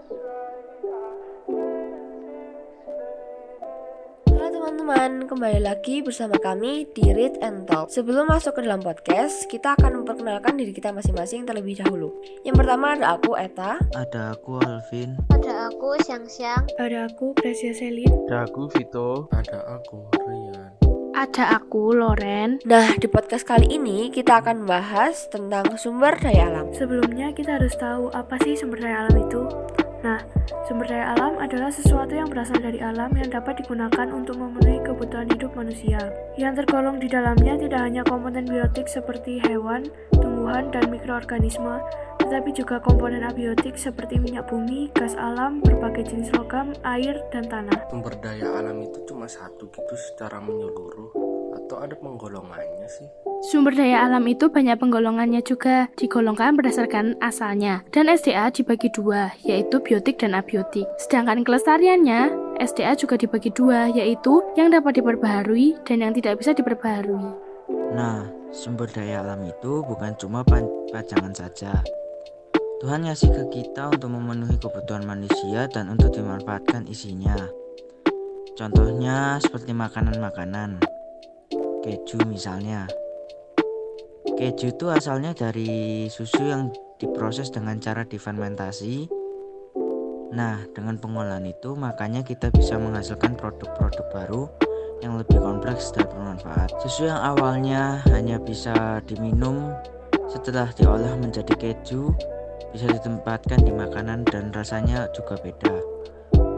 Halo teman-teman, kembali lagi bersama kami di Read and Talk. Sebelum masuk ke dalam podcast, kita akan memperkenalkan diri kita masing-masing terlebih dahulu. Yang pertama ada aku, Eta. Ada aku Alvin. Ada aku Xiang-Xiang. Ada aku Gracia Selin. Ada aku Vito. Ada aku Rian. Ada aku Loren. Nah, di podcast kali ini kita akan membahas tentang sumber daya alam. Sebelumnya kita harus tahu apa sih sumber daya alam itu. Nah, sumber daya alam adalah sesuatu yang berasal dari alam yang dapat digunakan untuk memenuhi kebutuhan hidup manusia. Yang tergolong di dalamnya tidak hanya komponen biotik seperti hewan, tumbuhan, dan mikroorganisme, tetapi juga komponen abiotik seperti minyak bumi, gas alam, berbagai jenis logam, air, dan tanah. Sumber daya alam itu cuma satu gitu secara menyeluruh atau ada penggolongannya sih? Sumber daya alam itu banyak penggolongannya juga, digolongkan berdasarkan asalnya. Dan SDA dibagi dua, yaitu biotik dan abiotik. Sedangkan kelestariannya, SDA juga dibagi dua, yaitu yang dapat diperbaharui dan yang tidak bisa diperbaharui. Nah, sumber daya alam itu bukan cuma pajangan saja. Tuhan ngasih ke kita untuk memenuhi kebutuhan manusia dan untuk dimanfaatkan isinya. Contohnya seperti makanan-makanan. Keju misalnya. Keju itu asalnya dari susu yang diproses dengan cara difermentasi. Nah, dengan pengolahan itu makanya kita bisa menghasilkan produk-produk baru yang lebih kompleks dan bermanfaat. Susu yang awalnya hanya bisa diminum, setelah diolah menjadi keju, bisa ditempatkan di makanan dan rasanya juga beda.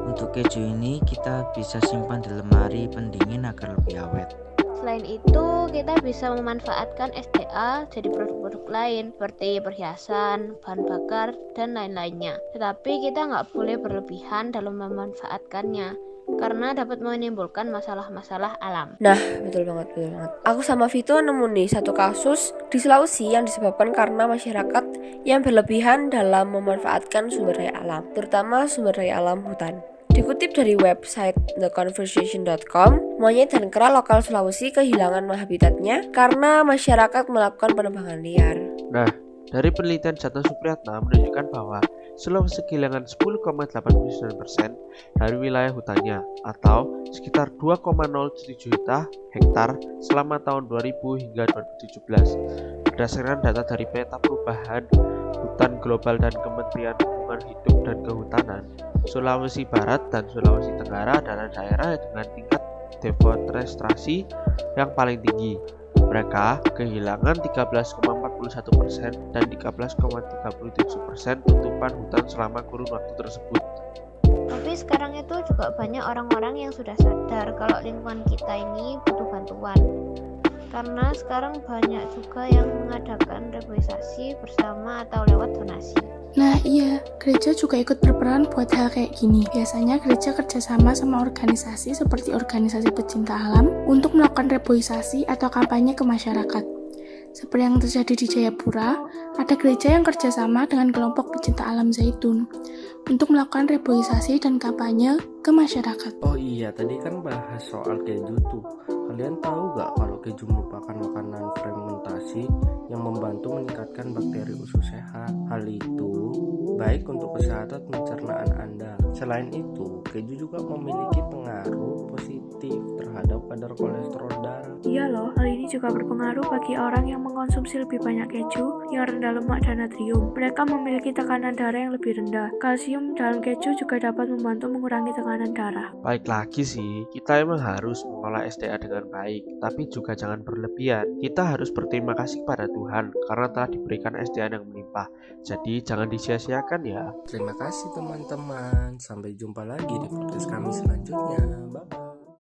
Untuk keju ini kita bisa simpan di lemari pendingin agar lebih awet. Selain itu, kita bisa memanfaatkan SDA jadi produk-produk lain seperti perhiasan, bahan bakar, dan lain-lainnya. Tetapi kita nggak boleh berlebihan dalam memanfaatkannya karena dapat menimbulkan masalah-masalah alam. Nah, betul banget. Aku sama Vito nemu nih satu kasus di Sulawesi yang disebabkan karena masyarakat yang berlebihan dalam memanfaatkan sumber daya alam, terutama sumber daya alam hutan. Dikutip dari website theconversation.com, monyet dan kera lokal Sulawesi kehilangan habitatnya karena masyarakat melakukan penebangan liar. Nah, dari penelitian Jatah Supriyatna menunjukkan bahwa Sulawesi kehilangan 10,89% dari wilayah hutannya atau sekitar 2,07 juta hektar selama tahun 2000 hingga 2017. Berdasarkan data dari Peta Perubahan Hutan Global dan Kementerian Lingkungan Hidup dan Kehutanan, Sulawesi Barat dan Sulawesi Tenggara adalah daerah dengan tingkat deforestasi yang paling tinggi. Mereka kehilangan 13,41% dan 13,37% tutupan hutan selama kurun waktu tersebut. Tapi sekarang itu juga banyak orang-orang yang sudah sadar kalau lingkungan kita ini butuh bantuan. Karena sekarang banyak juga yang mengadakan reboisasi bersama atau lewat donasi. Nah iya, gereja juga ikut berperan buat hal kayak gini. Biasanya gereja kerjasama sama organisasi seperti organisasi pecinta alam untuk melakukan reboisasi atau kampanye ke masyarakat. Seperti yang terjadi di Jayapura, ada gereja yang kerjasama dengan kelompok pecinta alam Zaitun untuk melakukan reboisasi dan kampanye ke masyarakat. Oh iya, tadi kan bahas soal keju tuh. Kalian tahu gak kalau keju merupakan makanan fermentasi yang membantu meningkatkan bakteri usus sehat. Hal itu baik untuk kesehatan pencernaan Anda. Selain itu, keju juga memiliki pengaruh positif terhadap kadar kolesterol darah. Iya loh, hal ini juga berpengaruh bagi orang yang mengkonsumsi lebih banyak keju yang rendah lemak dan natrium. Mereka memiliki tekanan darah yang lebih rendah. Kalsium dalam keju juga dapat membantu mengurangi tekanan darah. Baik lagi sih, kita emang harus mengolah SDA dengan baik, tapi juga jangan berlebihan. Kita harus berterima kasih pada Tuhan karena telah diberikan SDA yang melimpah. Jadi jangan disia-siakan ya. Terima kasih teman-teman. Sampai jumpa lagi di podcast kami selanjutnya. Bye-bye.